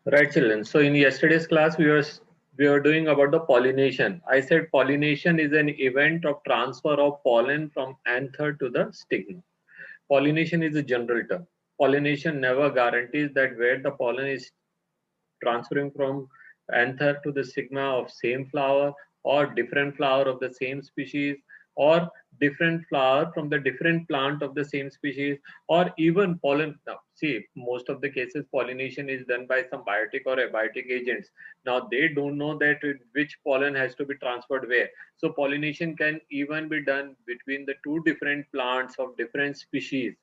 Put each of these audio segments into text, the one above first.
Right, children. So in yesterday's class, we were doing about the pollination. I said pollination is an event of transfer of pollen from anther to the stigma. Pollination is a general term. Pollination never guarantees that where the pollen is transferring from anther to the stigma of same flower, or different flower of the same species, or different flower from the different plant of the same species, or even pollen. Now see, most of the cases pollination is done by some biotic or abiotic agents. Now they don't know that which pollen has to be transferred where. So pollination can even be done between the two different plants of different species.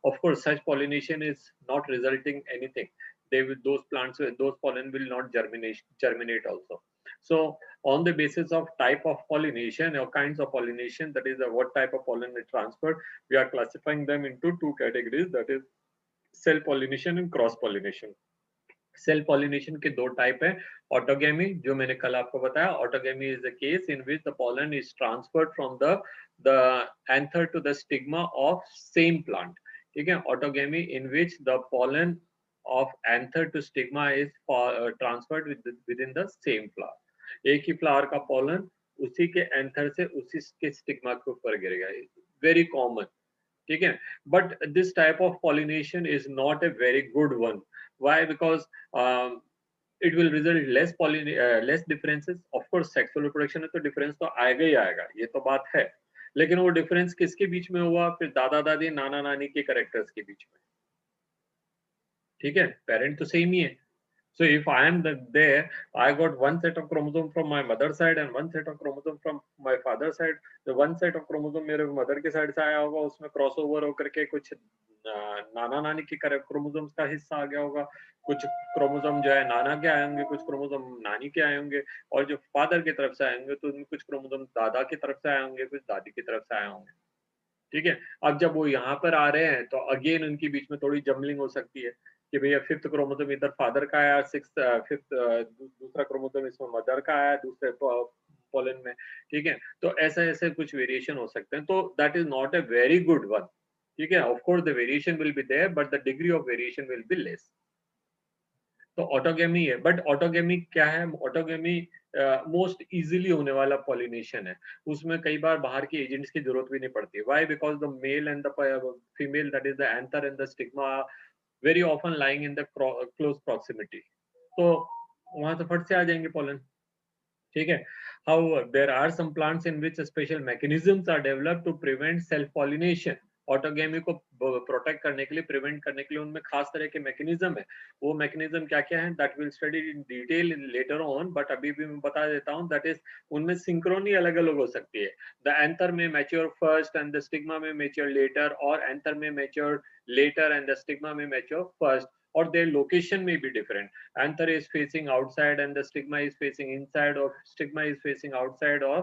Of course, such pollination is not resulting anything. They will, those plants, those pollen will not germinate also. So on the basis of type of pollination or kinds of pollination, that is what type of pollen is transferred, we are classifying them into two categories, that is self pollination and cross pollination. Self pollination के दो type है. Autogamy, जो मैंने कल आपको बताया, autogamy is the case in which the pollen is transferred from the anther to the stigma of same plant. ठीक है, autogamy in which the pollen of anther to stigma is transferred within the same flower. एक ही flower का pollen उसी के anther से उसी के stigma के ऊपर गिरेगा. Very common. ठीक है, but this type of pollination is not a very good one. Why? Because it will result less differences. Of course, sexual reproduction में तो difference तो आएगा ही आएगा, ये तो बात है. लेकिन वो difference किसके बीच में हुआ? फिर दादा दादी नाना नानी के characters के बीच में. ठीक है, parent तो same ही है. So if I am there, I got one set of chromosome from my mother's side and one set of chromosome from my father's side. The one set of chromosome मेरे mother के side से आया होगा, उसमें crossover होकर के कुछ नाना नानी के क्रोमोसोम्स का हिस्सा आ गया होगा, कुछ क्रोमोसोम जो है नाना के आए होंगे, कुछ क्रोमोसोम नानी के आए होंगे, और जो फादर की तरफ से आए होंगे तो उनमें कुछ क्रोमोसोम दादा की तरफ से आए होंगे, कुछ दादी की तरफ से आए होंगे. ठीक है, अब जब वो यहाँ पर आ रहे हैं तो अगेन उनके बीच में थोड़ी जम्बलिंग हो सकती है कि भैया फिफ्थ क्रोमोसोम इधर फादर का आया, सिक्स फिफ्थ दूसरा क्रोमोसोम इसमें मदर का आया दूसरे पोलन में. ठीक है, तो ऐसे ऐसे कुछ वेरिएशन हो सकते हैं, तो that is not a very good one. ठीक है, of course the variation will be there but the degree of variation will be less. तो ऑटोगेमी है, बट ऑटोगेमी क्या है? ऑटोगेमी मोस्ट इजीली होने वाला पॉलिनेशन है. उसमें कई बार बाहर के एजेंट्स की जरूरत भी नहीं पड़ती. Why? Because the male and the female, that is the anther and the stigma, very often lying in the close proximity. तो वहां से फट से आ जाएंगे पॉलन. ठीक है. However, there are some plants in which special mechanisms are developed to prevent self pollination. Autogamy को protect करने के लिए, प्रिवेंट करने के लिए उनमें खास तरह के मैकेनिज्म है. वो मैकेनिज्म क्या क्या है, that will study in detail later on, but अभी भी मैं बता देता हूँ. दैट इज, उनमें सिंक्रोनी अलग अलग हो सकती है. The anther may mature first and the stigma may mature later, और anther may mature later and the stigma may mature first, or their location may be different. Anther is facing outside and the stigma is facing inside, or stigma is facing outside, or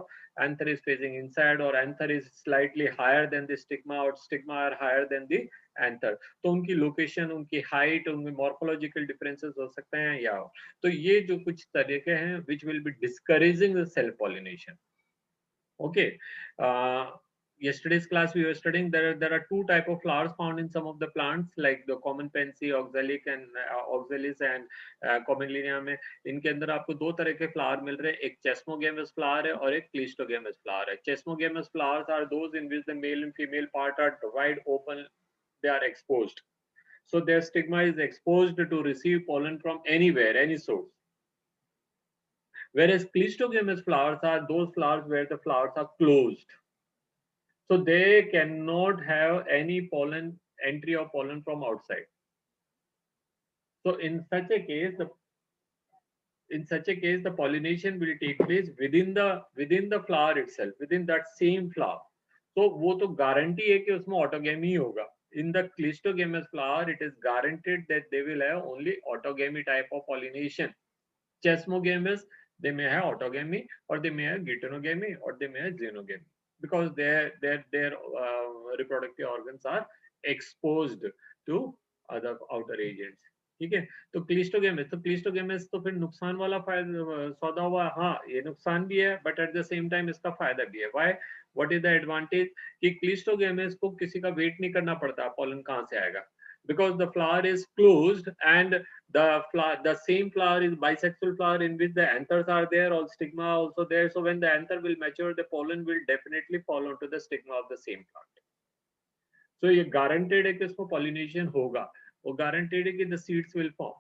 anther is facing inside, or anther is slightly higher than the stigma, or stigma are higher than the anther. तो उनकी location, उनकी height, उनमें morphological differences हो सकते हैं या तो ये जो कुछ तरीके हैं which will be discouraging the self pollination. Okay. Yesterday's class we were studying there are two type of flowers found in some of the plants, like the common pansy, oxalic and oxalis and commonlinia में. इनके अंदर आपको दो तरह के flower मिल रहे हैं, एक चेस्मोगेमस फ्लावर है और एक क्लिस्टोगेमस फ्लावर है. Chasmogamous flowers are those in which the male and female part are wide open, they are exposed, so their stigma is exposed to receive pollen from anywhere, any source. Whereas cleistogamous flowers are those flowers where the flowers are closed, so they cannot have any pollen entry of pollen from outside. So in such a case, the pollination will take place within the flower itself, within that same flower. So वो तो guarantee है कि उसमें autogamy ही होगा. In the cleistogamous flower, it is guaranteed that they will have only autogamy type of pollination. Chesmogamous, they may have autogamy, or they may have geitonogamy, or they may have xenogamy, because their reproductive organs are exposed to other outer agents. ठीक है, तो cleistogamous तो फिर नुकसान वाला सौदा हुआ. हाँ, ये नुकसान भी है but at the same time इसका फायदा भी है. Why? What is the advantage कि क्लिस्टोगेमस को किसी का वेट नहीं करना पड़ता पॉलन कहाँ से आएगा. because the flower is closed, and the same flower is bisexual flower in which the anthers are there or stigma also there. So when the anther will mature, the pollen will definitely fall onto the stigma of the same plant. So ये guaranteed है कि इसको pollination होगा, वो guaranteed है कि the seeds will form,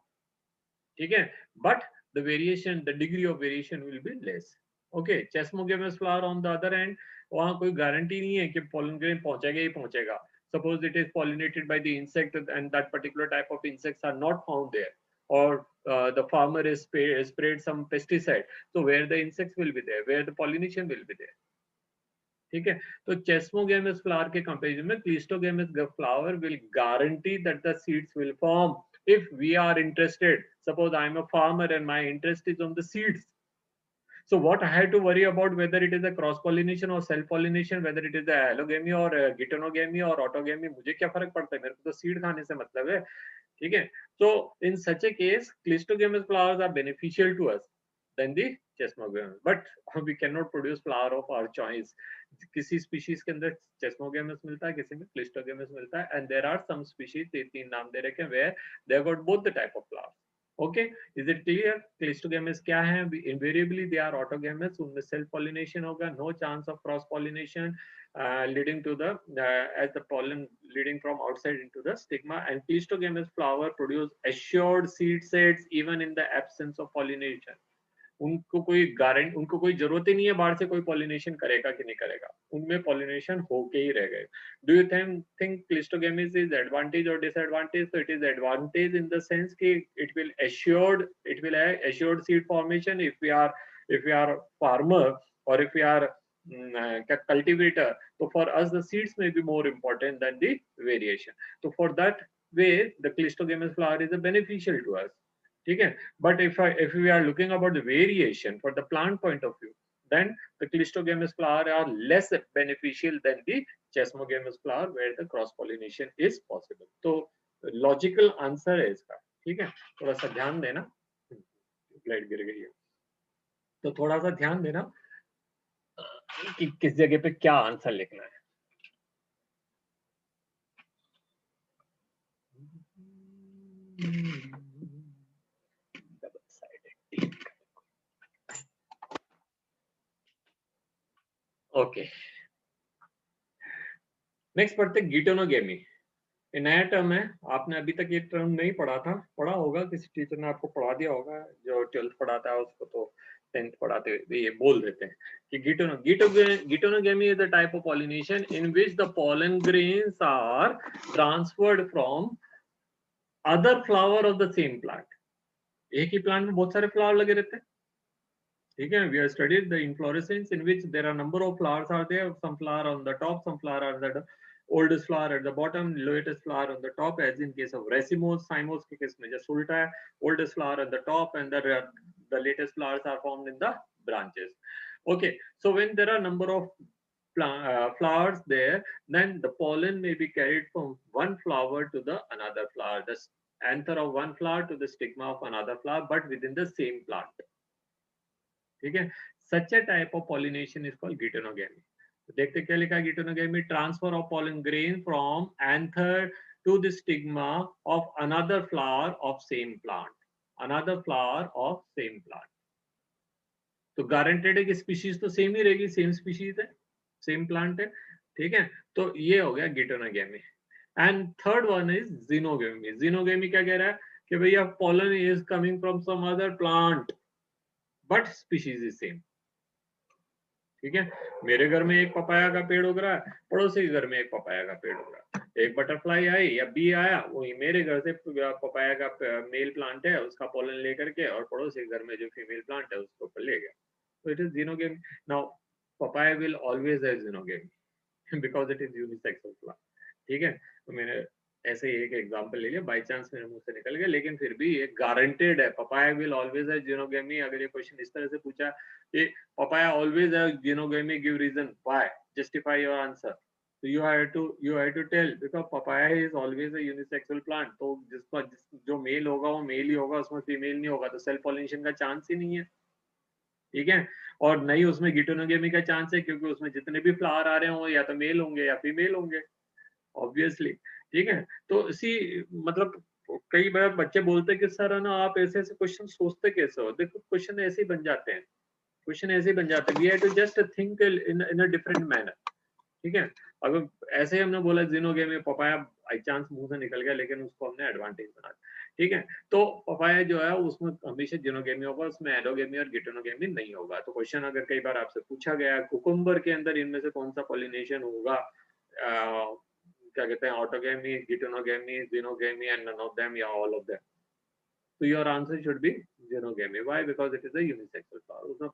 ठीक है, but the variation, the degree of variation will be less. Okay, chesmogamous flower on the other hand, वहाँ कोई गारंटी नहीं है कि pollen grain पहुंचेगा ही पहुंचेगा. Suppose it is pollinated by the insect and that particular type of insects are not found there, or the farmer is sprayed some pesticide, so where the insects will be there, where the pollination will be there. ठीक है, तो chesmogamous flower के comparison में Cleistogamous flower will guarantee that the seeds will form if we are interested. Suppose I am a farmer and my interest is on the seeds. So what I have to worry about whether it is a cross pollination or self pollination, whether it is a allogamy or a geitonogamy or autogamy, मुझे क्या फर्क पड़ता है, मेरे को तो seed खाने से मतलब है, ठीक है. So in such a case, Cleistogamous flowers are beneficial to us than the chesmogamous, but we cannot produce flower of our choice. किसी species के अंदर chesmogamous मिलता है, किसी में Cleistogamous मिलता है, and there are some species, तीन नाम दे रखे हैं, where they have got both the type of flowers. Okay, is it clear? Cleistogamous क्या है? Invariably they are autogamous, उनमें self pollination होगा, no chance of cross pollination leading to the as the pollen leading from outside into the stigma. And Cleistogamous flower produce assured seed sets even in the absence of pollination. उनको कोई guarantee, उनको कोई जरूरत ही नहीं है बाहर से कोई पॉलिनेशन करेगा कि नहीं करेगा, उनमें पॉलिनेशन होके ही रह गए. Do you think cleistogamy is advantage और डिसएडवांटेज? तो it is advantage in the sense कि it will assured seed formation if we are farmer or if we are cultivator. So for us the seeds may be more important than the variation. So for that way the Cleistogamous flower is a beneficial to us. Okay, but if we are looking about the variation for the plant point of view, then the Cleistogamous flower are less beneficial than the Chesmogamous flower where the cross pollination is possible. So logical answer है इसका, ठीक है, थोड़ा सा ध्यान देना. Light गिर गई है तो थोड़ा सा ध्यान देना कि किस जगह पे क्या आंसर लिखना है. ओके, नेक्स्ट पढ़ते गीटोनोगेमी. ये नया टर्म है, आपने अभी तक ये टर्म नहीं पढ़ा था, पढ़ा होगा, किसी टीचर ने आपको पढ़ा दिया होगा, जो 12th पढ़ाता है उसको तो 10th पढ़ाते हुए ये बोल देते हैं कि गीटोनोगेमी is a type of pollination in which the pollen grains are transferred from other flower of the same plant. एक ही प्लांट में बहुत सारे फ्लावर लगे रहते हैं, ठीक है. We have studied the inflorescence in which there are number of flowers are there, some flower on the top, some flower on the oldest flower at the bottom, latest flower on the top, as in case of racemose. Cymose के case में just उल्टा है, oldest flower at the top and the latest flowers are formed in the branches. Okay, so when there are number of flowers there, then the pollen may be carried from one flower to the another flower, the anther of one flower to the stigma of another flower, but within the same plant. ठीक है, such a type of pollination is called geitonogamy. देखते क्या लिखा है geitonogamy? Transfer of pollen grain from anther to the stigma of another flower of same plant. Another flower of same plant. तो guaranteed है कि species तो same ही रहेगी, same species है, सेम प्लांट है, ठीक है. तो ये हो गया geitonogamy. And third one is xenogamy. xenogamy क्या कह रहा है कि भैया pollen is coming from some other plant but species is same. ठीक है, मेरे घर में एक पपाया का पेड़ उग रहा है, पड़ोसी के घर में एक पपाया का पेड़ उग रहा है, एक बटरफ्लाई आई या बी आया, वही मेरे घर से पपाया का मेल प्लांट है उसका पोलन लेकर के और पड़ोसी के घर में जो फीमेल प्लांट है उसको ऊपर ले गया. तो it is xenogamy. Now papaya will always have xenogamy because it is unisexual plant. ठीक है, तो मैंने ऐसे ही एक एग्जांपल ले लिया, बाय चांस मेरे मुंह से निकल गया, लेकिन फिर भी ये गारंटेड है, papaya will always have xenogamy. अगर ये क्वेश्चन इस तरह से पूछा कि papaya always have xenogamy, give reason why, justify your answer, so you have to tell because papaya is always a unisexual plant. तो जिसका जो मेल होगा वो मेल ही होगा, उसमें फीमेल नहीं होगा, तो सेल्फ पॉलिनेशन का चांस ही नहीं है. ठीक है, और नहीं उसमें geitonogamy का चांस है क्योंकि उसमें जितने भी फ्लावर आ रहे हैं वो या तो मेल होंगे या फीमेल होंगे ऑब्वियसली. ठीक है। तो मतलब कई बार बच्चे बोलते हैं कि सर है ना आप ऐसे ऐसे क्वेश्चन सोचते कैसे हो। देखो क्वेश्चन ऐसे ही बन जाते हैं, क्वेश्चन ऐसे ही बन जाते हैं। We have to just think in a different manner. ठीक है। अगर ऐसे ही हमने बोला जिनोगेमी पपाया बाई चांस मुंह से निकल गया, लेकिन उसको हमने एडवांटेज बना दिया। ठीक है। तो पपाया जो है उसमें हमेशा जिनोगेमी होगा, उसमें एडोगेमी और गिटोनोगेमी नहीं होगा। तो क्वेश्चन अगर कई बार आपसे पूछा गया कुकुम्बर के अंदर इनमें से कौन सा पॉलिनेशन होगा, क्या कहते हैं, autogamy, geitonogamy, xenogamy and none of them या all of them, so your answer should be xenogamy. Why? Because it is a unisexual flower. So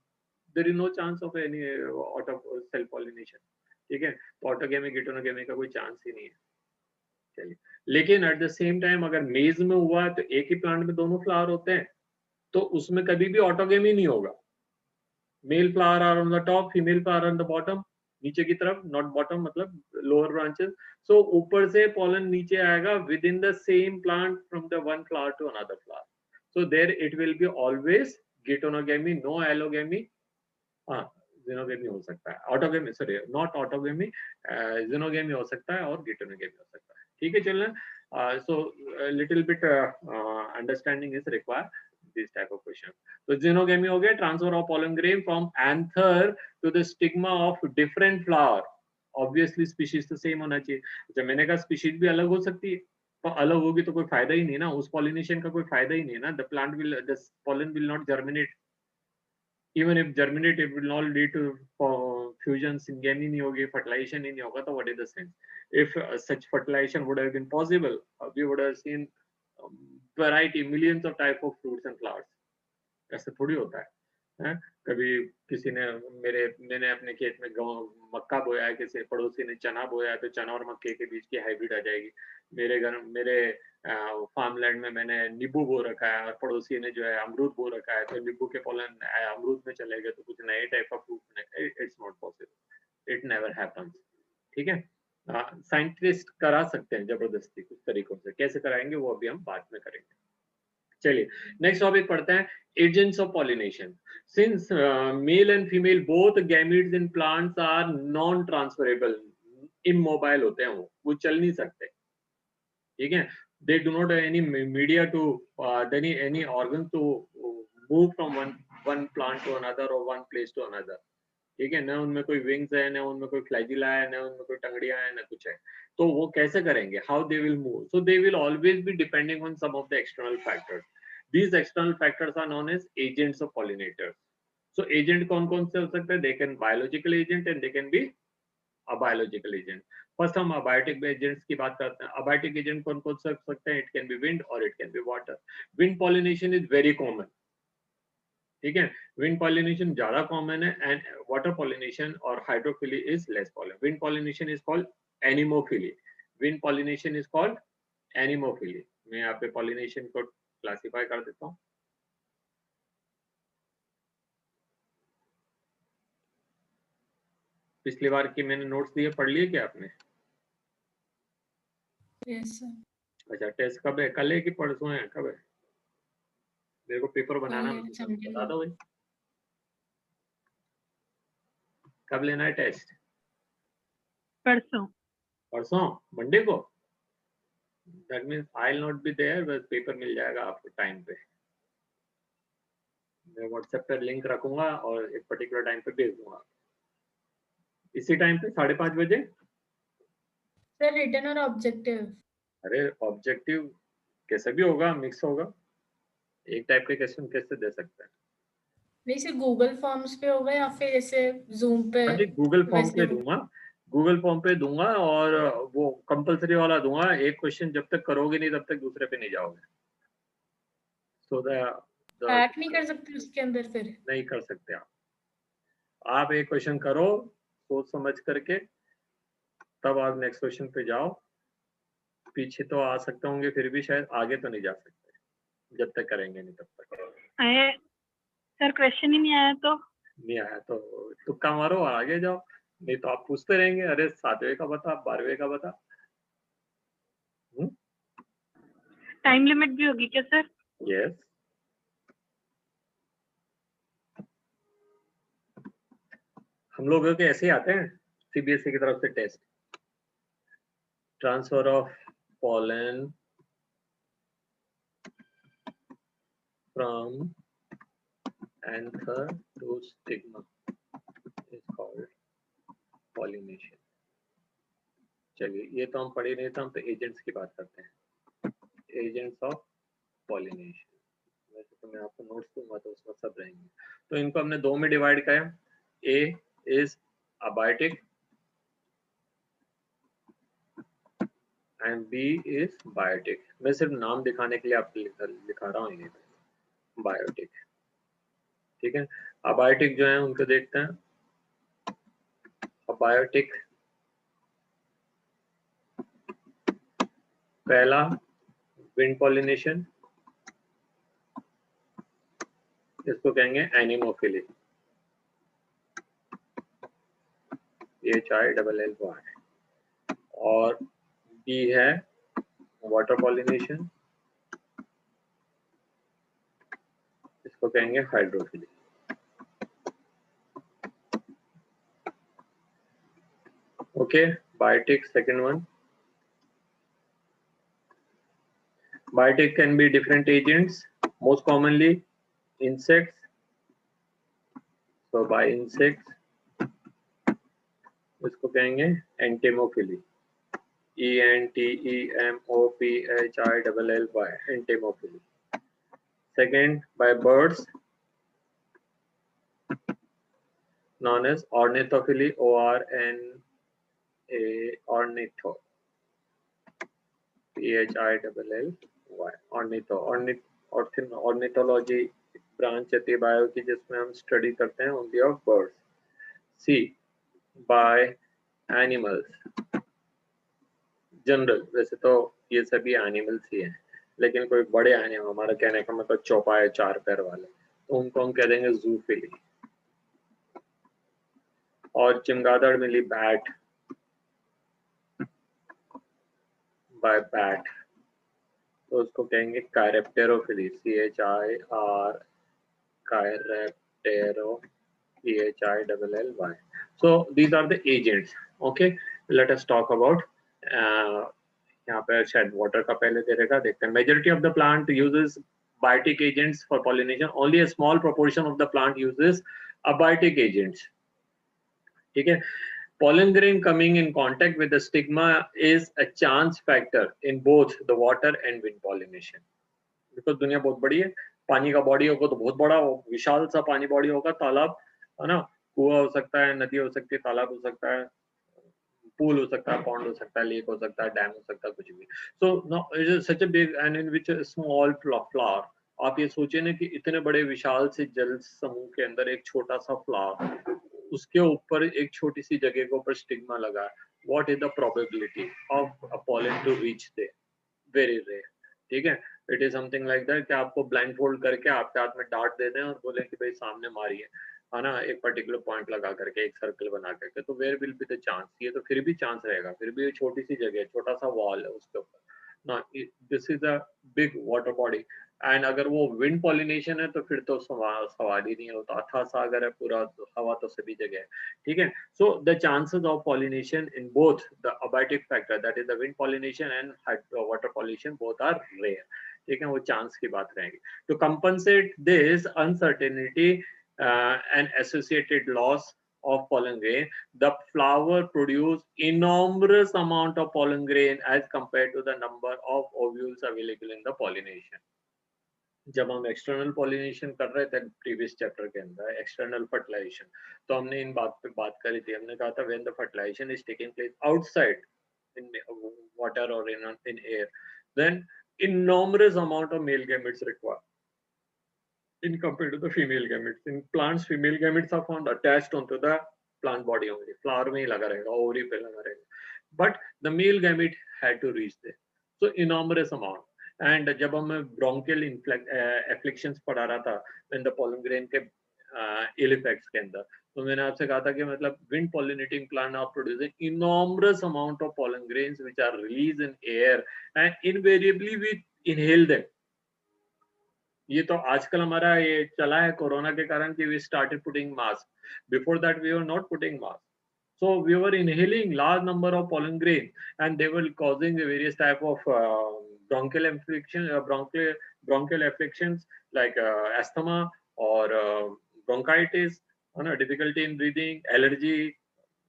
there is no chance of any auto self pollination. ठीक है। तो autogamy geitonogamy का कोई chance ही नहीं है। चलिए, लेकिन एट द सेम टाइम अगर मेज में हुआ है तो एक ही प्लांट में दोनों फ्लावर होते हैं, तो उसमें कभी भी ऑटोगेमी नहीं होगा। Male flower are on the top, female flower on the bottom, नीचे की तरफ, नॉट बॉटम मतलब लोअर ब्रांचेस। सो ऊपर से पॉलन नीचे आएगा within the same plant from the one flower to another flower. So there it will be always geitonogamy, no allogamy. हाँ, geitonogamy हो सकता है, autogamy sorry not autogamy, geitonogamy हो सकता है और गिटोनोगेमी हो सकता है। ठीक है चलना। So little bit understanding is required this type of question. तो जिनोगेमी हो गया, transfer of pollen grain from anther to the stigma of different flower. Obviously species तो सेम होना चाहिए। जब मैंने कहा स्पीशीज भी अलग हो सकती है, तो अलग होगी तो कोई फायदा ही नहीं ना, उस पॉलिनेशन का कोई फायदा ही नहीं है ना। The plant will, the pollen will not germinate, even if germinate it will not lead to fusion, syngamy नहीं होगी, fertilization ही नहीं होगा, तो what is the sense? If such fertilization would have been possible, we would have seen variety, millions of type of fruits and flowers. ऐसे थोड़ी होता है। कभी किसी ने मैंने अपने खेत में मक्का बोया है, किसी पड़ोसी ने चना बोया है, तो चना और मक्के के बीच की हाइब्रिड आ जाएगी। मेरे फार्मलैंड में मैंने नींबू बो रखा है और पड़ोसी ने जो है अमरूद बो रखा है, तो नींबू के पोलन अमरूद में चले गए तो कुछ नए टाइप ऑफ फ्रूट बने। It's not possible, it never happens. ठीक है। साइंटिस्ट करा सकते हैं जबरदस्ती कुछ तरीकों से, कैसे कराएंगे वो अभी हम बाद में करेंगे। चलिए नेक्स्ट टॉपिक पढ़ते हैं, agents of pollination. Since male and female both gametes in plants are non transferable, immobile होते हैं, वो चल नहीं सकते। ठीक है। They do not any media to any organ to move from one plant to another और वन प्लेस टू अनदर। ठीक है। ना उनमें कोई विंग्स है, ना उनमें कोई फ्लैजिला है, ना उनमें कोई टंगड़ियां है, ना कुछ है। तो वो कैसे करेंगे, how they will move? So they will always be depending on some of the external factors. These external factors are known as agents of pollinators. So agent कौन-कौन से हो सकते हैं? They can biological agent and they can be abiological agent. First हम abiotic agents की बात करते हैं। Abiotic agent कौन-कौन से हो सकते हैं? It can be wind or it can be water. Wind pollination is very common. ठीक है। Wind pollination ज़्यादा common है and water pollination और hydrophily is less common. Wind pollination is called anemophily. Wind pollination is called anemophily. मैं यहाँ पे pollination को classify कर देता हूँ। पिछली बार की मैंने नोट्स दिए, पढ़ लिए क्या आपने? Yes sir. अच्छा, टेस्ट कब है? कल है कि परसों है, कब है? मेरे को पेपर बनाना संडे बता दो भाई, कब लेना है टेस्ट? परसों। परसों, मंडे को? That means I will not be there, बस पेपर मिल जाएगा आपको टाइम पे। मैं व्हाट्सएप पर लिंक रखूंगा और एक पर्टिकुलर टाइम पे भेज दूंगा। इसी टाइम पे 5:30 बजे। सर रिटन और ऑब्जेक्टिव? अरे ऑब्जेक्टिव कैसे भी होगा, मिक्स होगा, एक टाइप के क्वेश्चन कैसे दे सकते हैं? नहीं सर, गूगल फॉर्म्स पे होगा या फिर ऐसे जूम पे? हाँ जी, गूगल फॉर्म पे वैसे दूंगा, गूगल फॉर्म पे दूंगा और वो कंपलसरी वाला दूंगा। एक क्वेश्चन जब तक करोगे नहीं तब तक दूसरे पे नहीं जाओगे। सो हैक नहीं कर सकते उसके अंदर फिर? नहीं कर सकते आप एक क्वेश्चन करो सोच समझ करके, तब आप नेक्स्ट क्वेश्चन पे जाओ। पीछे तो आ सकते होंगे, फिर भी शायद आगे तो नहीं जा सकते जब तक करेंगे नहीं तब तक। सर क्वेश्चन ही नहीं आया तो? नहीं आया तो तुक्का मारो और आगे जाओ, नहीं तो आप पूछते रहेंगे, अरे 7वें का बता, 12वें का बता। टाइम लिमिट भी होगी क्या सर? यस। हम लोग के ऐसे ही आते हैं सीबीएसई की तरफ से test, transfer of pollen from anther to stigma is called pollination. चलिए, ये तो हम पढ़े नहीं थे, हम तो एजेंट्स की बात करते हैं, एजेंट्स ऑफ पॉलिनेशन। वैसे तो मैं आपको नोट्स दूंगा तो उसमें सब रहेंगे। तो इनको हमने दो में डिवाइड किया, A is abiotic and B is biotic. मैं सिर्फ नाम दिखाने के लिए आपको लिखा रहा हूँ ये बायोटिक, ठीक है। अबायोटिक जो है उनको देखते हैं। अबायोटिक पहला विंड पॉलिनेशन, इसको कहेंगे एनिमोफिली, HILLY। और बी है वाटर पॉलिनेशन, इसको कहेंगे hydrophily. Okay, biotic second one. Biotic can be different agents, most commonly insects. So by insects, इसको कहेंगे entomophily, ENTEMOPHILLY, entomophily. Second, by birds, known as ornithophily, ornitho, PHILLY, ornithology branch है bio की जिसमें हम study करते हैं only of birds. C by animals, general, वैसे तो ये सभी एनिमल्स ही हैं, लेकिन कोई बड़े एनिमल, हमारा कहने का मतलब चौपाए चार पैर वाले, तो उनको हम कह देंगे जूफिली। और चमगादड़ मिली बैट, बाय बैट, तो उसको कहेंगे कायरेप्टेरोफिली, CHIR, कायरेप्टेरो, PHILLY। So these are the agents. Okay, let us talk about यहाँ पे शायद वाटर का पहले दे रहेगा, देखते हैं। Majority of the plant uses biotic agents for pollination. Only a small proportion of the plant uses abiotic agents. ठीक है। Pollen grain coming in contact with the stigma is a chance factor in both the water and wind pollination. Because दुनिया बहुत बड़ी है, पानी का body होगा तो बहुत बड़ा, विशाल सा पानी बॉडी होगा, तालाब है ना, कुआं हो सकता है, नदी हो सकती है, तालाब हो सकता है, पूल हो सकता है, पॉन्ड हो सकता है, लेक हो सकता है, डैम हो सकता है, कुछ भी। So no it is such a big and in which small flower. आप ये सोचे ना कि इतने बड़े विशाल से जल समूह के अंदर एक छोटा सा फ्लावर, उसके ऊपर एक छोटी सी जगह के ऊपर स्टिग्मा लगा है। What is the probability of a pollen to reach there? Very rare, ठीक है। It is something like that कि आपको ब्लाइंड फोल्ड करके आपके हाथ में डार्ट दे दें और बोले कि भाई सामने मारिए, है ना, एक पर्टिकुलर पॉइंट लगा करके, एक सर्कल बना करके, तो where will be the chance? ये तो फिर भी चांस रहेगा, फिर भी छोटी सी जगह, छोटा सा वॉल है उसके ऊपर ना, this is a big water body. And अगर वो विंड पॉलिनेशन है तो फिर तो सवाल ही नहीं होता, अथाह सागर है पूरा, हवा तो सभी जगह है, ठीक है। So the chances of pollination in both the abiotic factor, that is the wind pollination and water pollination, both are rare, ठीक है, वो चांस की बात रहेगी। To compensate this uncertainty and associated loss of pollen grain, the flower produce enormous amount of pollen grain as compared to the number of ovules available in the pollination. जब हम external pollination कर रहे थे previous chapter के अंदर, external fertilisation, तो हमने इन बात पे बात करी थी। हमने कहा था when the fertilization is taking place outside in water और in air, then enormous amount of male gametes required in compared to the female gametes. In plants, female gametes are found attached onto the plant body only. Flower में ही लगा रहेगा, ovary पे लगा रहेगा. But the male gamete had to reach there. So enormous amount. And जब हम bronchial afflictions पढ़ा रहा था, when the pollen grain के ill effects के अंदर, तो मैंने आपसे कहा था कि मतलब wind pollinating plant are producing enormous amount of pollen grains which are released in air and invariably we inhale them. ये तो आजकल हमारा ये चला है कोरोना के कारण कि we started putting mask, before that we were not putting mask. So we were inhaling large number of pollen grains, and they were causing various type of bronchial infection, bronchial afflictions like asthma or bronchitis, difficulty in breathing, allergy,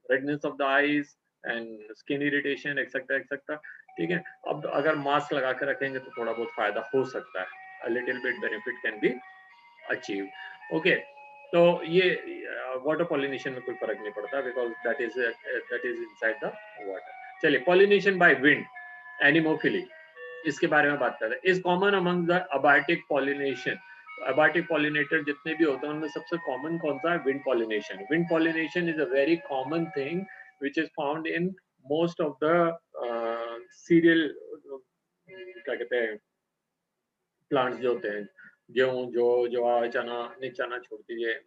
redness of the eyes, and skin irritation, etc. etc. ठीक है. अब अगर mask लगा के रखेंगे तो थोड़ा बहुत फायदा हो सकता है. A little bit benefit can be achieved. Okay. तो ये वाटर पॉलिनेशन में कोई फर्क नहीं पड़ता, because that is inside the water. चलिए, पॉलिनेशन बाय विंड, एनिमोफिली, इसके बारे में बात करते हैं. Is common among the abiotic pollination. Abiotic pollinator जितने भी होते हैं उनमें सबसे कॉमन कौन सा है? Wind pollination. Wind pollination is a very common thing which is found in most of the serial, क्या कहते हैं, प्लांट्स जो होते हैं, गेहूं, जो ज्वार, चना, नहीं चना छोड़ दीजिए,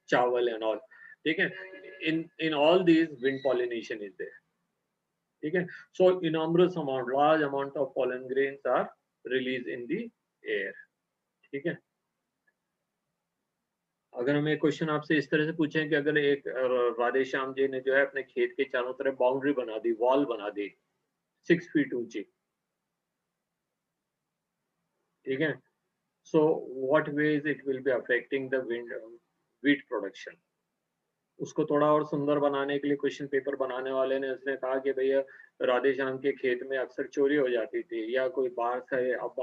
चावल एंड ऑल. ठीक है. In all these wind pollination is there. ठीक है. So enormous amount, large amount of pollen grains are release in the air. ठीक है. अगर हम एक क्वेश्चन आपसे इस तरह से पूछें कि अगर एक राधे श्याम जी ने जो है अपने खेत के चारों तरफ बाउंड्री बना दी, वॉल बना दी 6 फीट ऊंची. ठीक है. So what ways it will be affecting the wheat production? उसको थोड़ा और सुंदर बनाने के लिए क्वेश्चन पेपर बनाने वाले ने उसने कहा कि भैया राधे श्याम के खेत में अक्सर चोरी हो जाती थी, या कोई बाहर से अब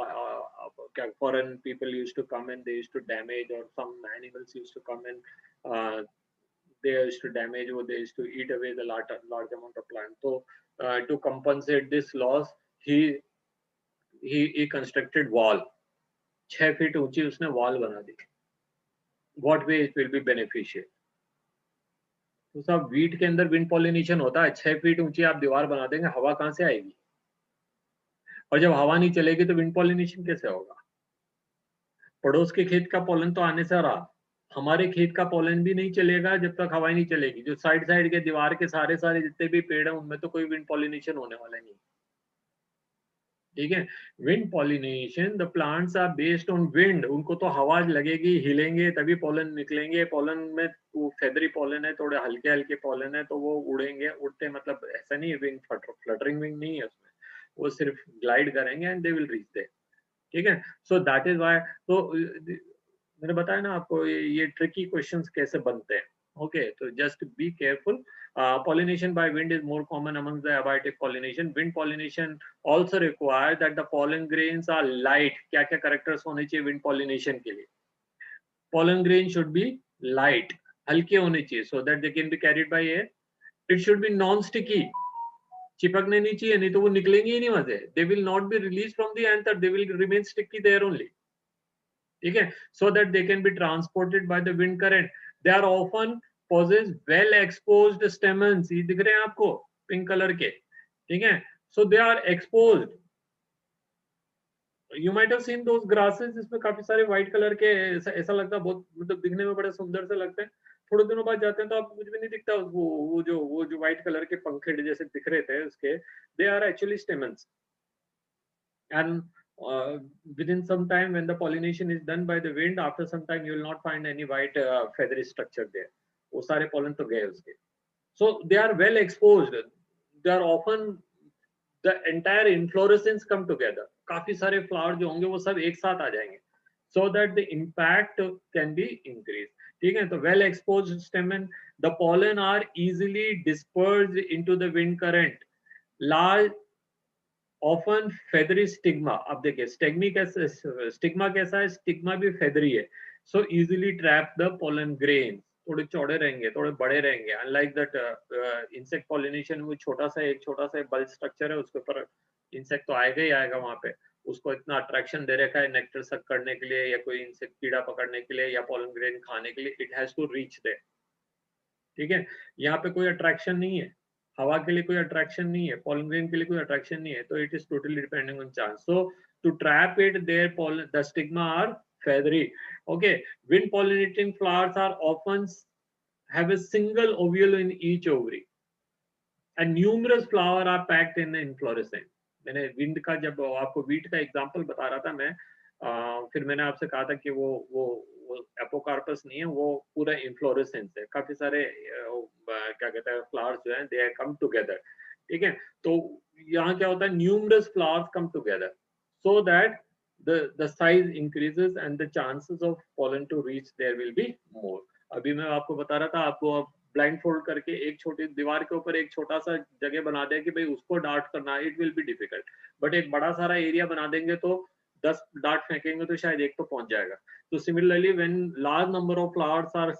क्या foreign people used to come and they used to damage, और some animals used to come and they used to damage, or they used to eat away the large amount of plant. So to compensate this loss, he constructed wall. 6 feet ऊंची उसने wall बना दी. What way it will be beneficial? तो सब wheat के अंदर wind pollination होता है. 6 feet ऊंची आप दीवार बना देंगे, हवा कहां से आएगी? और जब हवा नहीं चलेगी तो विंड पॉलिनेशन कैसे होगा? पड़ोस के खेत का पॉलन तो आने से रहा, हमारे खेत का पॉलन भी नहीं चलेगा जब तक हवा नहीं चलेगी. जो साइड साइड के दीवार के सारे जितने भी पेड़ हैं उनमें तो कोई विंड पॉलिनेशन होने वाला नहीं. ठीक है. Wind pollination, the plants are based on wind. उनको तो हवा लगेगी, हिलेंगे तभी पॉलन निकलेंगे. पॉलन में वो फेदरी पॉलन है, थोड़े हल्के हल्के पॉलन है, तो वो उड़ेंगे. उड़ते मतलब ऐसा नहीं है विंग फ्लटरिंग विंग नहीं है उसमें, वो सिर्फ ग्लाइड करेंगे and they will reach there. ठीक है. So that is why. तो मैंने बताया ना आपको ये ट्रिकी क्वेश्चंस कैसे बनते हैं. Okay, so just be careful. Pollination by wind is more common among the abiotic pollination. Wind pollination also requires that the pollen grains are light. क्या क्या characters होने चाहिए wind pollination के लिए? Pollen grain should be light, हल्के होने चाहिए, so that they can be carried by air. It should be non-sticky. चिपकने नहीं चाहिए, नहीं तो वो निकलेंगे ही नहीं वहां से. They will not be released from the anther. They will remain sticky there only. ठीक है. So that they can be transported by the wind current. They are often possess well exposed stamens. ये दिख रहे हैं आपको pink colour के. ठीक है. So they are exposed. You might have seen those grasses. इसमें काफी सारे व्हाइट कलर के, ऐसा लगता है बहुत, मतलब दिखने में बड़े सुंदर से लगते हैं. थोड़े दिनों बाद जाते हैं तो आपको कुछ भी नहीं दिखता. वो जो व्हाइट कलर के पंखे जैसे दिख रहे थे उसके, they are actually stamens. And within some time, when the pollination is done by the wind, after some time you will not find any white feathery structure there. वो सारे pollen तो गए उसके. So they are well exposed. They are often, the entire inflorescence come together. काफी सारे flower जो होंगे वो सब एक साथ आ जाएंगे, so that the impact can be increased. ठीक है. तो well exposed stamen, the pollen are easily dispersed into the wind current. Large often feathery stigma. अब देखिए स्टिग्मा कैसा है? स्टिग्मा भी feathery है. So easily trap the pollen grains. थोड़े चौड़े रहेंगे, थोड़े बड़े रहेंगे. Unlike that insect pollination, वो छोटा सा बल्ब स्ट्रक्चर है, उसके ऊपर इंसेक्ट तो आएगा ही आएगा वहां पे. उसको इतना अट्रैक्शन दे रखा है नेक्टर सक करने के लिए, या कोई इंसेक्ट कीड़ा पकड़ने के लिए, या pollen grain खाने के लिए. It has to reach there. ठीक है. यहाँ पे कोई अट्रैक्शन नहीं है, हवा के लिए कोई अट्रैक्शन नहीं है, pollen grain के लिए कोई अट्रैक्शन नहीं है. तो it is totally depending on chance. So to trap it, there pollen, the stigma are feathery. Okay. Wind pollinating flowers are often have a single ovule in each ovary, and numerous flowers are packed in the inflorescence. मैंने wind का, जब आपको wheat का example बता रहा था मैं, फिर मैंने आपसे कहा था कि वो वो एपोकार्पस नहीं है, वो पूरा इन्फ्लोरेसेंस है, काफी सारे क्या कहते हैं फ्लावर्स जो हैं दे कम टुगेदर, ठीक है। तो यहाँ क्या होता है, numerous flowers come together so that the size increases and the chances of pollen to reach there will be more. अभी मैं आपको बता रहा था, आपको अब ब्लाइंड फोल्ड करके एक छोटी दीवार के ऊपर एक छोटा सा जगह बना दें कि भाई उसको डार्ट करना, it will be difficult, but एक बड़ा सारा एरिया बना देंगे तो 10 डार्ट फेंकेंगे तो शायद एक तो पहुंच जाएगा। तो similarly when large number of flowers are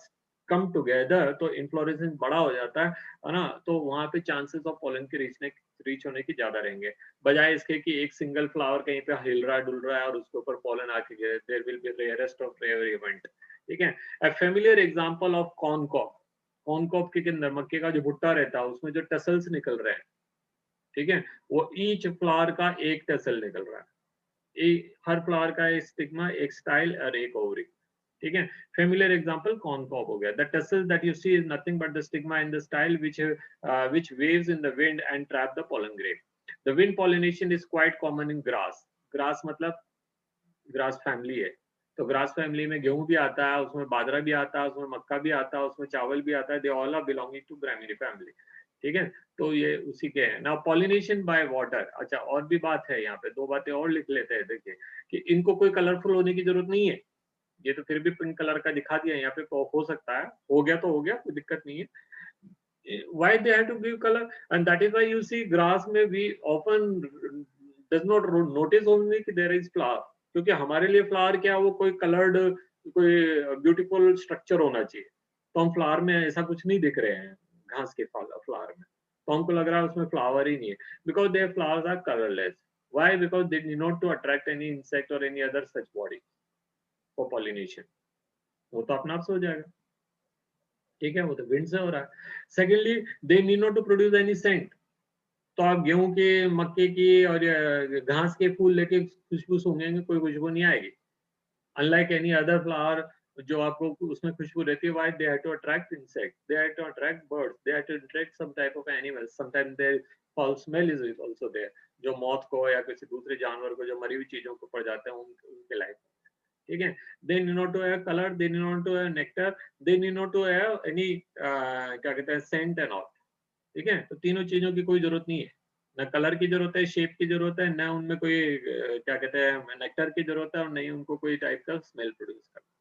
come together तो इन्फ्लोरेसेंस बड़ा हो जाता है ना, तो वहां पे चांसेस ऑफ पोलन के रीच होने की ज्यादा रहेंगे, बजाय इसके कि एक सिंगल फ्लावर कहीं पे हिल रहा डुल रहा है और उसके ऊपर पोलन आके गिरे, there will be rarest of rare event, ठीक है। A familiar example of corn cob के अंदर मक्के का जो भुट्टा रहता है उसमें जो टसल्स निकल रहे हैं, ठीक है, वो ईच फ्लावर का एक टसल निकल रहा है, हर फ्लावर का एक स्टिग्मा, एक स्टाइल और एक ओवरी, ठीक है। फेमिलियर एग्जांपल कॉर्न कॉब हो गया। The tassels that you see is nothing but the stigma in the style which waves in the wind and trap the pollen grain. The wind pollination is quite common in grass. Grass मतलब grass family है, तो grass family में गेहूं भी आता है, उसमें बाजरा भी आता है, उसमें मक्का भी आता है, उसमें चावल भी आता है, they all are belonging to Gramineae family, ठीक है। तो ये उसी के हैं। नाउ पॉलिनेशन बाय वाटर, अच्छा और भी बात है यहाँ पे, दो बातें और लिख लेते हैं, देखिए कि इनको कोई कलरफुल होने की जरूरत नहीं है, ये तो फिर भी पिंक कलर का दिखा दिया यहाँ पे, तो हो सकता है, हो गया तो हो गया, कोई दिक्कत नहीं है। Why they have to give color, and that is why you see grass में we often does not notice only कि there is flower, क्योंकि हमारे लिए फ्लावर क्या है, वो कोई कलर्ड कोई ब्यूटीफुल स्ट्रक्चर होना चाहिए, तो हम फ्लावर में ऐसा कुछ नहीं दिख रहे हैं, घास के फ्लावर में, तो हमको लग रहा है उसमें फ्लावर ही नहीं है, because there flowers are colourless. Why? Because they need not to attract any insect और any other such body for pollination, वो तो अपना आप से हो जाएगा, ठीक है, वो तो विंड से हो रहा है। Secondly they need not to produce any scent, तो आप गेहूं के, मक्के की और घास के फूल लेके खुशबू सूंघेंगे, कोई खुशबू नहीं आएगी, अनलाइक एनी अदर फ्लावर जो आपको उसमें खुशबू रहती है। Why? They have to attract insect, they have to attract birds, they have to attract some type of animals, sometimes there foul smell is also there, जो मौत को या किसी दूसरे जानवर को, जो मरी हुई चीजों को पड़ जाते हैं उनके लाइफ, ठीक है। They need not to have colour, they need not to have nectar, they need not to have any क्या कहते हैं सेंट एंड ऑल, ठीक है। तो तीनों चीजों की कोई जरूरत नहीं है, ना कलर की जरूरत है, शेप की जरूरत है, ना उनमें कोई क्या कहते हैं नेक्टर की जरूरत है, और नहीं उनको कोई टाइप का स्मेल प्रोड्यूस करना।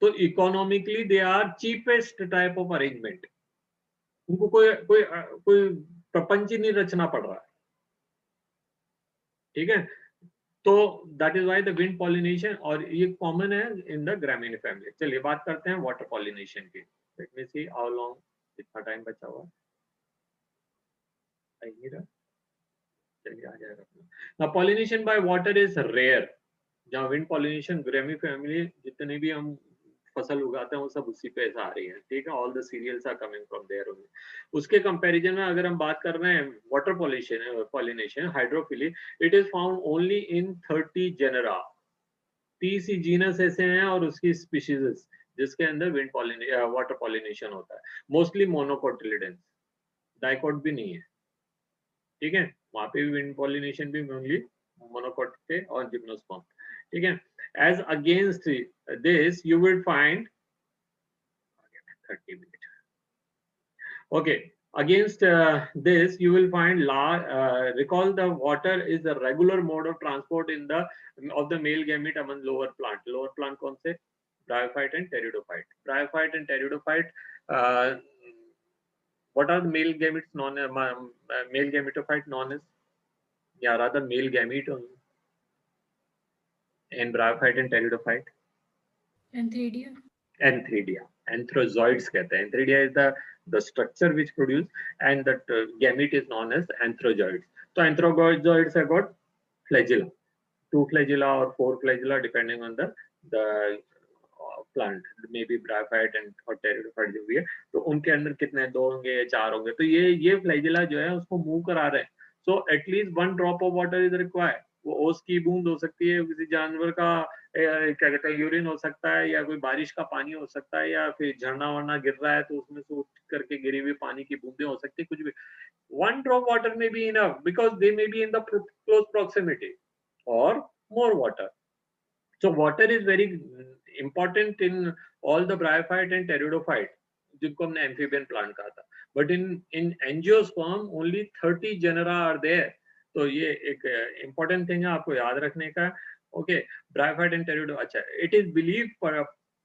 तो economically they are cheapest type of arrangement, उनको कोई प्रपंच ही नहीं रचना पड़ रहा है, ठीक है। तो that is why the wind pollination, और ये कॉमन है इन द ग्रामीण फैमिली। चलिए बात करते हैं वाटर पॉलिनेशन की। Let me see how long, कितना टाइम बचा हुआ है, चलिए आ जाएगा। Now pollination by water is rare, जहाँ विंड पॉलिनेशन ग्रामीण फैमिली जितने भी हम फसल उगाते हैं वो सब उसी पे ऐसा आ रही है, ठीक है, all the cereals are coming from there only. उसके कंपैरिजन में अगर हम बात कर रहे हैं water pollination hydrophily, it is found only in 30 genera, 30 ही जीनस ऐसे हैं और उसकी स्पीशीज जिसके अंदर विंड वाटर पॉलिनेशन होता है, मोस्टली मोनोकोटिलिडेंस, डाइकोट भी नहीं है, ठीक है, वहां पे भी विंड पॉलिनेशन भी ओनली मोनोकोट थे और जिम्नोस्पर्म, ठीक है। As against this you will find 30 minutes. Okay, against this you will find recall the water is the regular mode of transport in the of the male gamete among lower plant कौन से? Bryophyte and pteridophyte. Bryophyte and pteridophyte, what are the male gametes known as, male gametophyte known as, yeah, rather male gamete only, and bryophyte and pteridophyte? Antheridia. Antheridia, anthrozoids कहते हैं। Antheridia is the structure which produce, and that gamete is known as anthrozoids. So anthrozoids have got flagella, 2 flagella or 4 flagella depending on the plant, maybe bryophyte and or pteridophyte जो भी है, तो उनके अंदर कितने 2 होंगे या 4 होंगे, तो ये flagella जो है उसको मूव करा रहे हैं। So at least 1 drop of water is required, वो ओस की बूंद हो सकती है, किसी जानवर का क्या कहते हैं यूरिन हो सकता है, या कोई बारिश का पानी हो सकता है, या फिर झरना वरना गिर रहा है तो उसमें से उठ करके गिरी हुई पानी की बूंदें हो सकती है, कुछ भी। 1 drop water may be enough because they may be in the close proximity or more water. So water is very important in all the bryophyte and pteridophyte, जिनको हमने amphibian plant कहा था, but in angiosperm only 30 genera are there. तो ये एक important thing है आपको याद रखने का. Okay, bryophyte and pteridophyte. अच्छा, it is believed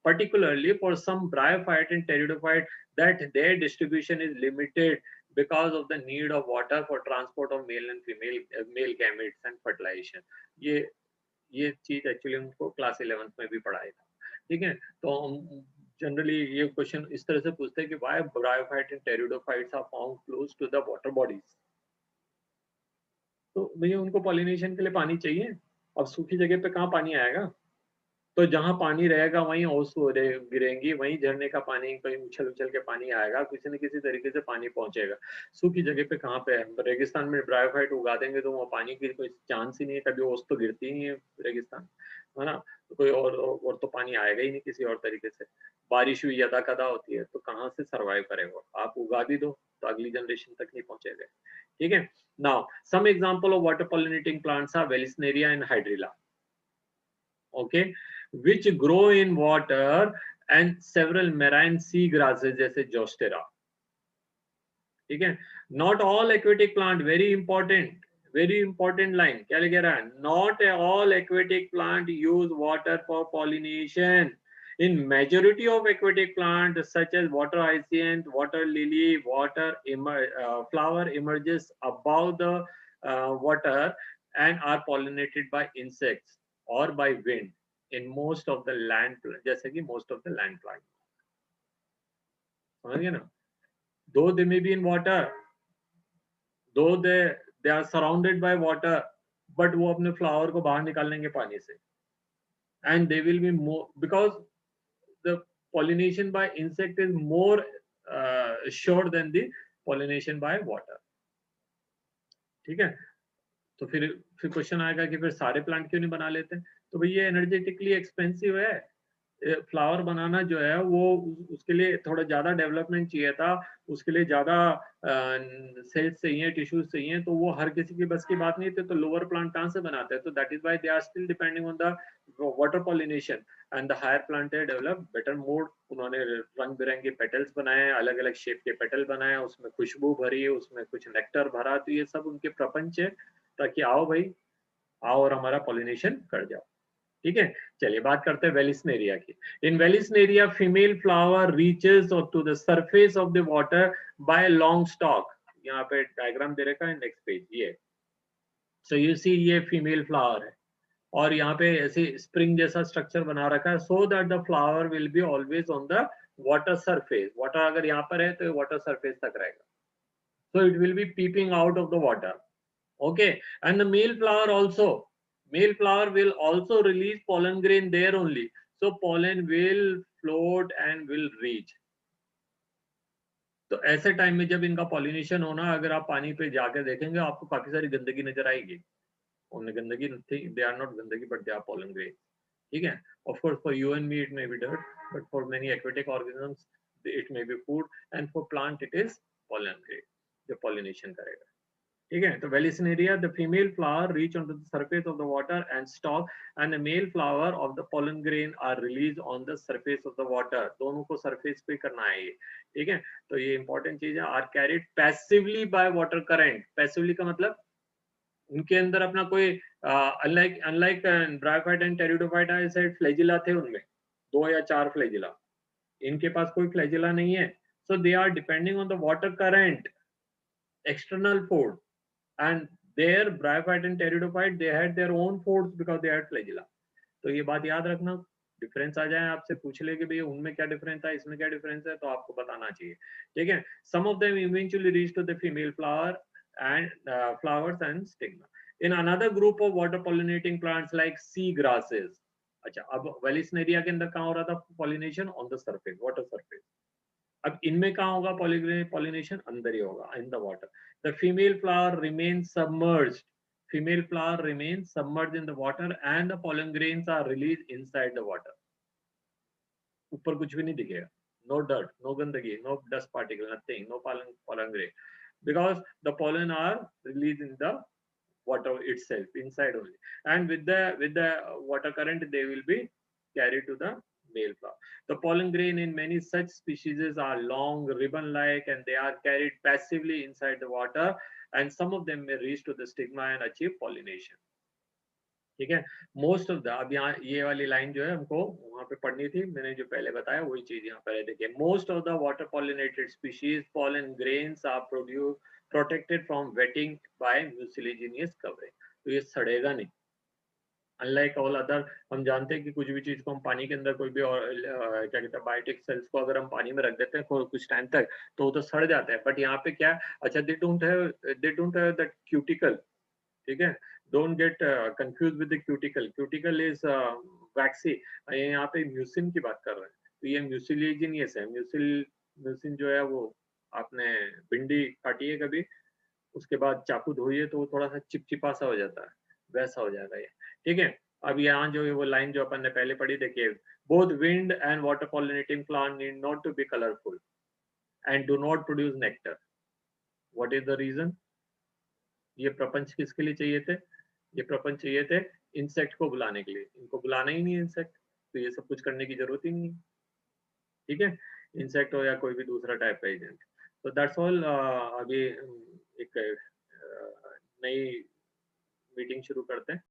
particularly for some bryophyte and pteridophyte that their distribution is limited because of the need of water for transport of male and female male gametes and fertilization. ये चीज actually उनको class 11th में भी पढ़ाया था. ठीक है, तो जनरली ये क्वेश्चन इस तरह से पूछते हैं कि why bryophyte and pteridophytes are found close to the water bodies. तो भैया उनको पॉलिनेशन के लिए पानी चाहिए. अब सूखी जगह पे कहाँ पानी आएगा? तो जहां पानी रहेगा वहीं ओस गिरेंगी, वहीं झरने का पानी कहीं उछल उछल के पानी आएगा, किसी न किसी तरीके से पानी पहुंचेगा. सूखी जगह पे कहाँ पे है? रेगिस्तान में ब्रायोफाइट उगा देंगे तो वहाँ पानी की कोई चांस ही नहीं है, कभी ओस तो गिरती ही नहीं है रेगिस्तान, है ना. तो कोई और तो पानी आएगा ही नहीं किसी और तरीके से. बारिश हुई यदा कदा होती है तो कहाँ से सर्वाइव करेगा? आप उगा भी दो तो अगली जनरेशन तक नहीं पहुंचेगा. ठीक है. Now some example of water pollinating plants are Vallisneria and Hydrilla, okay, which grow in water, and several marine sea grasses जैसे जोस्टेरा. ठीक है. Not all aquatic plant, very important line, क्या लिख रहा है? Not all aquatic plant use water for pollination. In majority of aquatic plants such as water hyacinth, water lily, flower emerges above the water and are pollinated by insects or by wind in most of the land, जैसे कि most of the land plants. समझ गए ना? Though they may be in water, though they are surrounded by water, but वो अपने flower को बाहर निकाल लेंगे पानी से. And they will be more, because the pollination by insect is more sure than the pollination by water. ठीक है. तो फिर क्वेश्चन आएगा कि फिर सारे प्लांट क्यों नहीं बना लेते? तो भाई ये एनर्जेटिकली एक्सपेंसिव है. फ्लावर बनाना जो है वो उसके लिए थोड़ा ज्यादा डेवलपमेंट चाहिए था, उसके लिए ज्यादा सेल्स चाहिए, टिश्यूज चाहिए, तो वो हर किसी की बस की बात नहीं थी. तो लोअर प्लांट कहाँ से बनाते हैं? तो that is why they are still depending on the water pollination, and the higher plant develop better mode. उन्होंने रंग बिरंगे पेटल्स बनाए, अलग अलग शेप के पेटल बनाए, उसमें खुशबू भरी, उसमें कुछ नेक्टर भरा. तो ये सब उनके प्रपंच है, ताकि आओ भाई आओ और हमारा पॉलिनेशन कर जाओ. ठीक है. चलिए बात करते हैं वेलिस्नेरिया की. In Vallisneria female flower reaches to the surface of the water by long stalk. यहाँ पे डायग्राम दे रखा है नेक्स्ट पेज. ये सो यू सी ये फीमेल फ्लावर है और यहाँ पे ऐसे स्प्रिंग जैसा स्ट्रक्चर बना रखा है, so that the flower will be always on the water surface. Water अगर यहाँ पर है तो वाटर सरफेस तक रहेगा, so it will be peeping out of the water. Okay, and the male flower will also release pollen grain there only, so pollen will float and will reach. तो ऐसे time में जब इनका pollination होना, अगर आप पानी पे जाके देखेंगे आपको काफी सारी गंदगी नजर आएगी. उनमें गंदगी नहीं, दे आर नॉट गंदगी but they are pollen grain. ठीक है. Of course for you and me it may be dirt, but for many aquatic organisms it may be food, and for plant it is pollen grain जो pollination करेगा. ठीक है. तो Vallisneria the female flower reach on the surface of the water and stalk, and the male flower of the pollen grain are release on the surface of the water. दोनों को surface पे करना है ये. ठीक है. तो ये इंपॉर्टेंट चीज है. Are carried passively by water current. Passively का मतलब उनके अंदर अपना कोई अनलाइक ब्रायोफाइट एंड टेरिडोफाइट ऐसे फ्लैजिला थे, उनमें 2 या 4 फ्लैजिला. इनके पास कोई फ्लैजिला नहीं है. So they are depending on the water current, external food, and their bryophyte and pteridophyte they had their own foods because they had flagella. तो ये बात याद रखना. डिफरेंस आ जाए आपसे पूछ ले कि भैया उनमें क्या डिफरेंस है, इसमें क्या डिफरेंस है, तो आपको बताना चाहिए. ठीक है. Some of them eventually reach to the female flower and flowers and stigma. In another group of water pollinating plants like sea grasses. अच्छा, अब वेलिस्नेरिया के अंदर कहाँ हो रहा था pollination? On the surface, water surface. अब इनमें कहाँ होगा पॉलिनेशन? अंदर ही होगा, in the water. The female flower remains submerged. Female flower remains submerged in the water and the pollen grains are released inside the water. ऊपर कुछ भी नहीं दिखेगा. No dirt, no गंदगी, no dust particle, nothing, no pollen grain, because the pollen are released in the water itself, inside only, and with the water current they will be carried to the male flower. The pollen grain in many such species are long, ribbon-like, and they are carried passively inside the water, and some of them may reach to the stigma and achieve pollination. ठीक है, most of the, अब यहाँ ये वाली line जो है हमको वहां पे पढ़नी थी, मैंने जो पहले बताया वही चीज यहाँ पर है। देखिए, most of the water pollinated species pollen grains are protected from wetting by mucilaginous covering, तो ये सड़ेगा नहीं। अनलाइक ऑल अदर, हम जानते हैं कि कुछ भी चीज को हम पानी के अंदर कोई भी और क्या कहते हैं बायोटिक सेल्स को अगर हम पानी में रख देते हैं कुछ टाइम तक तो वो तो सड़ जाता है, बट यहाँ पे क्या, अच्छा they don't have that cuticle, ठीक है, don't get confuse with the cuticle, cuticle is waxy, यहाँ पे म्यूसिन की बात कर रहे हैं, तो ये म्यूसिलेजिनियस है। म्यूसिन जो है वो, आपने भिंडी काटी है कभी, उसके बाद चाकू धोइए तो वो थोड़ा सा चिपचिपा सा हो जाता है, वैसा हो जाएगा ये, ठीक है। अब यहाँ जो है वो लाइन जो अपन ने पहले पढ़ी, देखिए, both wind and water pollinating plant need not to be colourful and do not produce nectar. What is the reason? ये प्रपंच किसके लिए चाहिए थे? ये प्रपंच चाहिए थे इंसेक्ट को बुलाने के लिए, इनको बुलाना ही नहीं इंसेक्ट, तो ये सब कुछ करने की जरूरत ही नहीं, ठीक है, इंसेक्ट हो या कोई भी दूसरा टाइप का एजेंट। तो दैट्स ऑल। अभी एक नई मीटिंग शुरू करते हैं।